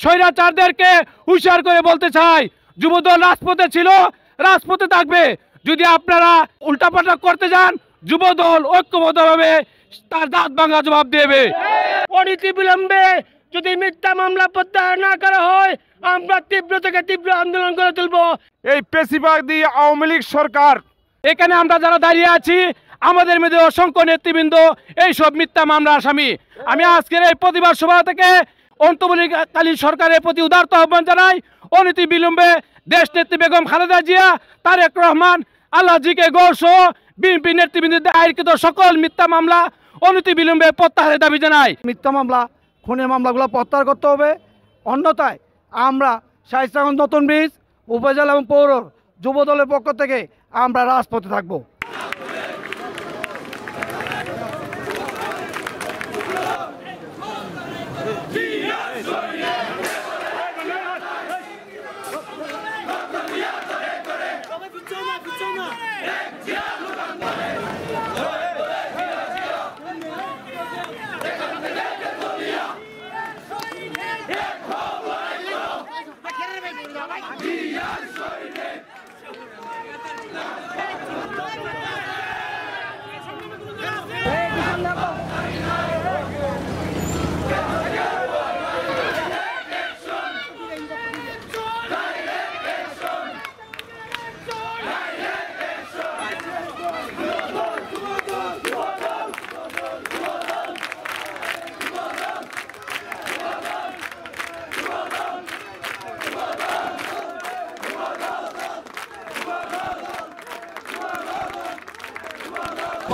স্বৈরাচারদেরকে হুঁশিয়ার করে বলতে চাই, যুবদল রাজপথে ছিল, রাজপথে থাকবে। যদি আপনারা উল্টাপাল্টা করতে যান, যুবদল ঐক্যবদ্ধভাবে তার দাঁত ভাঙা জবাব দেবে। অনতি বিলম্বে যদি মিথ্যা মামলা প্রত্যাহার না করা হয়, আমরা তীব্র থেকে তীব্র আন্দোলন করে তুলব। এই পেশিবাদী আওয়ামী লীগ সরকার, এখানে আমরা যারা দাঁড়িয়ে আছি, আমাদের মধ্যে অসংখ্য নেতৃবৃন্দ এইসব মিথ্যা মামলা আসামি। আমি আজকের এই প্রতিবাদ সভা থেকে অন্তর্বর্তীকালীন সরকারের প্রতি উদারত আহ্বান জানাই, অনতি বিলম্বে দেশ নেত্রী বেগম খালেদা জিয়া, তারেক রহমান, আল্লাহ জিকে গৌর সহ বিএনপি নেতৃবৃন্দের দায়েরকৃত সকল মিথ্যা মামলা অনতি বিলম্বে প্রত্যাহারের দাবি জানাই। মিথ্যা মামলা, খুনের মামলাগুলো প্রত্যাহার করতে হবে। অন্যথায় আমরা শায়েস্তাগঞ্জ নতুন ব্রিজ উপজেলা এবং পৌর যুবদলের পক্ষ থেকে আমরা রাজপথে থাকব।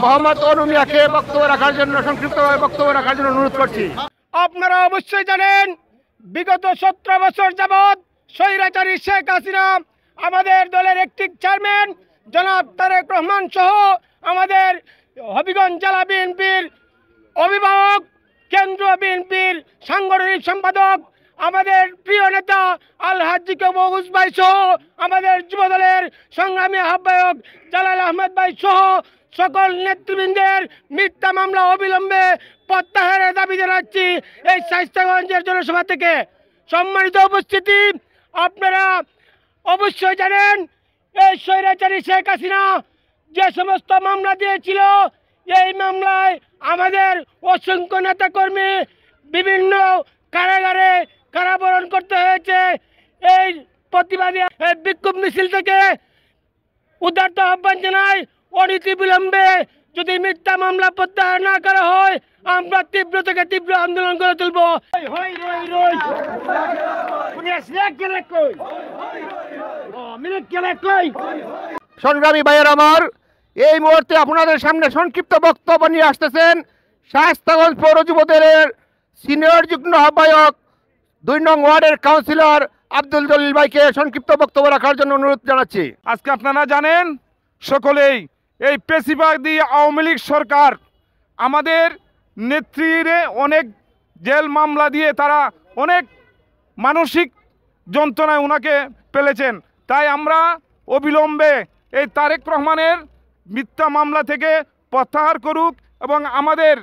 মোহাম্মদ অনু মিয়াকে বক্তব্য রাখার জন্য, সংক্ষিপ্তভাবে বক্তব্য রাখার জন্য অনুরোধ করছি। আপনারা অবশ্যই জানেন, বিগত 17 বছর যাবৎ স্বৈরাচারী শেখ হাসিনা আমাদের দলের একটি চেয়ারম্যান জনাব তারেক রহমান সহ আমাদের হবিগঞ্জ জেলা বিএনপির অভিভাবক, কেন্দ্রীয় বিএনপির সাংগঠনিক সম্পাদক, আমাদের প্রিয় নেতা আলহাজি কবুজ ভাই সহ আমাদের যুবদলের সংগ্রামী আহ্বায়ক জালাল আহমেদ ভাই সহ সকল নেতৃবৃন্দের মিথ্যা মামলা অবিলম্বে প্রত্যাহারের দাবি জানাচ্ছি এই শায়েস্তাগঞ্জের জনসভা থেকে। সম্মানিত উপস্থিতি, আপনারা অবশ্যই জানেন, এই স্বৈরাচারী শেখ হাসিনা যে সমস্ত মামলা দিয়েছিল, এই মামলায় আমাদের অসংখ্য নেতাকর্মী বিভিন্ন কারাগারে কারাবরণ করতে হয়েছে। এই প্রতিবাদী বিক্ষোভ মিছিল থেকে উদারত আহ্বান জানাই, অনতি বিলম্বে যদি মিথ্যা মামলা প্রত্যাহার না করা হয়, আমরা তীব্র থেকে তীব্র আন্দোলন করে তুলব। সংগ্রামী ভাইয়ের আমার, এই মুহূর্তে আপনাদের সামনে সংক্ষিপ্ত বক্তব্য নিয়ে আসতেছেন শায়েস্তাগঞ্জ পৌর যুবদলের সিনিয়র যুগ্ম আহ্বায়ক 2 নং ওয়ার্ডের কাউন্সিলর আব্দুল জলিল ভাইকে সংক্ষিপ্ত বক্তব্য রাখার জন্য অনুরোধ জানাচ্ছি। আজকে আপনারা জানেন সকলেই, এই পেশিবাদী আওয়ামী লীগ সরকার আমাদের নেত্রীর অনেক জেল মামলা দিয়ে তারা অনেক মানসিক যন্ত্রণায় ওনাকে ফেলেছেন। তাই আমরা অবিলম্বে এই তারেক রহমানের মিথ্যা মামলা থেকে প্রত্যাহার করুক এবং আমাদের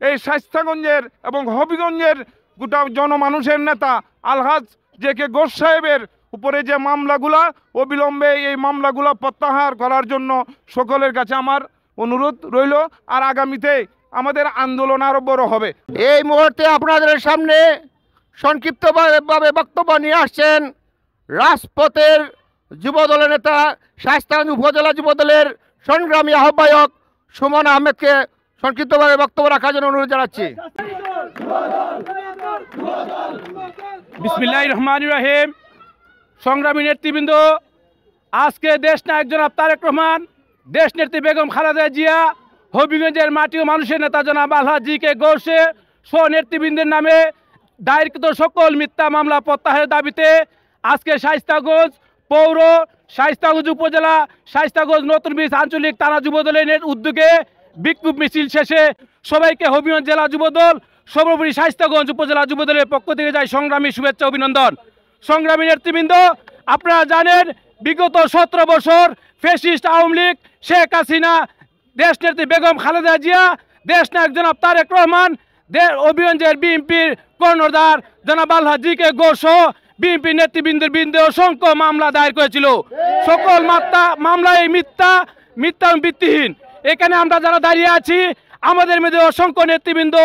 এই শায়েস্তাগঞ্জের এবং হবিগঞ্জের গোটা জনমানুষের নেতা আলহাজ জেকে গৌর সাহেবের উপরে যে মামলাগুলা, অবিলম্বে এই মামলাগুলো প্রত্যাহার করার জন্য সকলের কাছে আমার অনুরোধ রইল। আর আগামীতে আমাদের আন্দোলন আরও বড় হবে। এই মুহূর্তে আপনাদের সামনে সংক্ষিপ্তভাবে বক্তব্য নিয়ে আসছেন রাজপথের যুবদলের নেতা, শায়েস্তাগঞ্জ উপজেলা যুবদলের সংগ্রামী আহ্বায়ক সুমন আহমেদকে সংক্ষিপ্তভাবে বক্তব্য রাখার জন্য অনুরোধ জানাচ্ছি। বিসমিল্লাহির রহমানির রহিম। সংগ্রামী নেতৃবৃন্দ, আজকে দেশ নায়ক জনাব তারেক রহমান, দেশ নেত্রী বেগম খালেদা জিয়া, হবিগঞ্জের মাটি ও মানুষের নেতা জনাব আলহাজি কে গৌর সহ নেতৃবৃন্দের নামে দায়েরকৃত সকল মিথ্যা মামলা প্রত্যাহারের দাবিতে আজকে শায়েস্তাগঞ্জ পৌর, শায়েস্তাগঞ্জ উপজেলা, শায়েস্তাগঞ্জ নতুন ব্রিজ আঞ্চলিক থানা যুবদলের উদ্যোগে বিক্ষোভ মিছিল শেষে সবাইকে হবিগঞ্জ জেলা যুবদল, সর্বোপরি শায়েস্তাগঞ্জ উপজেলা যুবদলের পক্ষ থেকে যায় সংগ্রামী শুভেচ্ছা অভিনন্দন। সংগ্রামী নেতৃবৃন্দ, আপনারা জানেন, বিগত 17 বছর ফ্যাসিস্ট আওয়ামী লীগ শেখ হাসিনা, দেশ নেত্রী বেগম খালেদা জিয়া, দেশ নায়ক জনাব তারেক রহমান, হবিগঞ্জের বিএনপির কর্ণধার জনাব আলহাজ জি.কে. ঘোষ বিএনপি নেতৃবৃন্দের বিরুদ্ধে অসংখ্য মামলা দায়ের করেছিল। সকল মামলা এই মিথ্যা এবং ভিত্তিহীন। এখানে আমরা যারা দাঁড়িয়ে আছি আমাদের মধ্যে অসংখ্য নেতৃবৃন্দ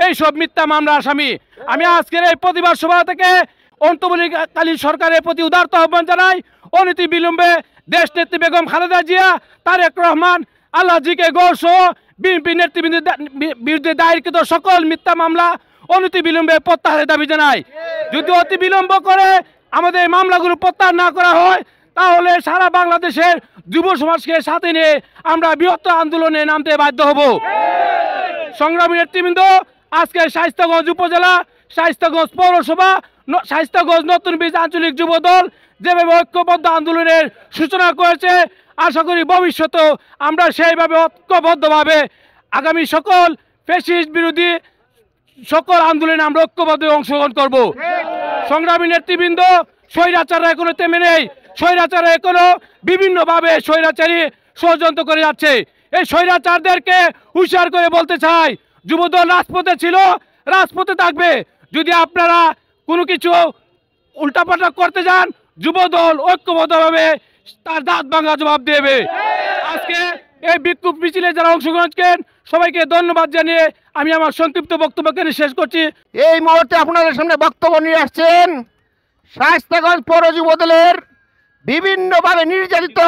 এই সব মিথ্যা মামলা আসামি। আমি আজকের এই প্রতিবাদ সভা থেকে অন্তর্বর্তীকালীন সরকারের প্রতি উদারত আহ্বান জানাই, অনতি বিলম্বে দেশ নেত্রী বেগম খালেদা জিয়া, তারেক রহমান, আলহাজ জি.কে. ঘোষ বিএনপি নেতৃবৃন্দের বিরুদ্ধে দায়েরকৃত সকল মিথ্যা মামলা অনতি বিলম্বে প্রত্যাহারের দাবি জানাই। যদি অতি বিলম্ব করে আমাদের এই মামলাগুলো প্রত্যাহার না করা হয় তাহলে সারা বাংলাদেশের যুব সমাজকে সাথে নিয়ে আমরা বৃহত্তর আন্দোলনে নামতে বাধ্য হব। সংগ্রামী নেতৃবৃন্দ, আজকে শায়েস্তাগঞ্জ উপজেলা, শায়েস্তাগঞ্জ পৌরসভা, শায়েস্তাগঞ্জ নতুন ব্রিজ আঞ্চলিক যুব দল যেভাবে ঐক্যবদ্ধ আন্দোলনের সূচনা করেছে, আশা করি ভবিষ্যতেও আমরা সেইভাবে ঐক্যবদ্ধভাবে আগামী সকল ফ্যাসিস্ট বিরোধী সকল আন্দোলনে আমরা ঐক্যবদ্ধ অংশগ্রহণ করব। সংগ্রামী নেতৃবৃন্দ, স্বৈরাচাররা এখনো থেমে নেই। স্বৈরাচাররা এখনো বিভিন্নভাবে স্বৈরাচারী ষড়যন্ত্র করে যাচ্ছে। এই স্বৈরাচারদেরকে হুঁশিয়ার করে বলতে চাই, যুবদল রাজপথে ছিল, রাজপথে থাকবে। যদি আপনারা কোনো কিছু উল্টাপাল্টা করতে যান, যুবদল ঐক্যবদ্ধভাবে তার দাঁত ভাঙা জবাব দেবে। আজকে এই বিক্ষোভ মিছিলে যারা অংশগ্রহণ করেন সবাইকে ধন্যবাদ জানিয়ে আমি আমার সংক্ষিপ্ত বক্তব্যকে শেষ করছি। এই মুহূর্তে আপনাদের সামনে বক্তব্য নিয়ে আসছেন শায়েস্তাগঞ্জ পৌর যুব দলের বিভিন্নভাবে নির্যাতিত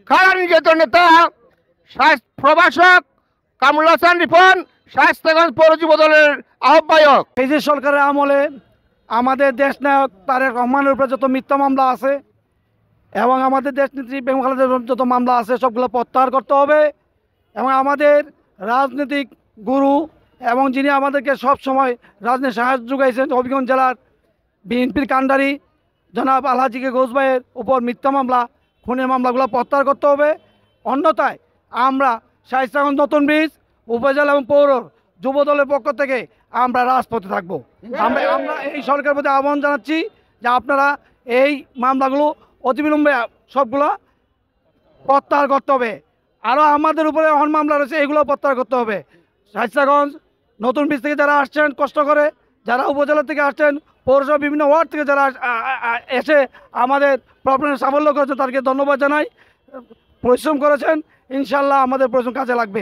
কারা নির্যাতিত নেতা প্রভাষক কামরুল হাসান রিপন, শায়েস্তাগঞ্জ পৌর যুব দলের আহ্বায়ক। এই যে সরকারের আমলে আমাদের দেশ নায়ক তারেক রহমানের উপরে যত মিথ্যা মামলা আছে এবং আমাদের দেশ নেত্রী বেগম খালেদা জিয়ার যত মামলা আছে সবগুলো প্রত্যাহার করতে হবে এবং আমাদের রাজনৈতিক গুরু এবং যিনি আমাদেরকে সব সময় রাজনীতি সাহায্য যোগাইছেন হবিগঞ্জ জেলার বিএনপির কাণ্ডারি জনাব আলহাজ জি.কে. ঘোষ ভাইয়ের উপর মিথ্যা মামলা, খুনের মামলাগুলো প্রত্যাহার করতে হবে। অন্যথায় আমরা শায়েস্তাগঞ্জ নতুন ব্রিজ উপজেলা এবং পৌর যুব দলের পক্ষ থেকে আমরা রাজপথে থাকবো। আমরা এই সরকারের প্রতি আহ্বান জানাচ্ছি যে আপনারা এই মামলাগুলো অতিবিলম্বে সবগুলো প্রত্যাহার করতে হবে। আরও আমাদের উপরে অন মামলা রয়েছে, এগুলো প্রত্যাহার করতে হবে। শায়েস্তাগঞ্জ নতুন ব্রিজ থেকে যারা আসছেন কষ্ট করে, যারা উপজেলা থেকে আসছেন, পৌরসভা বিভিন্ন ওয়ার্ড থেকে যারা এসে আমাদের প্রবলেমের সাফল্য করেছে তাদেরকে ধন্যবাদ জানাই। পরিশ্রম করেছেন, ইনশাল্লাহ আমাদের পরিশ্রম কাজে লাগবে।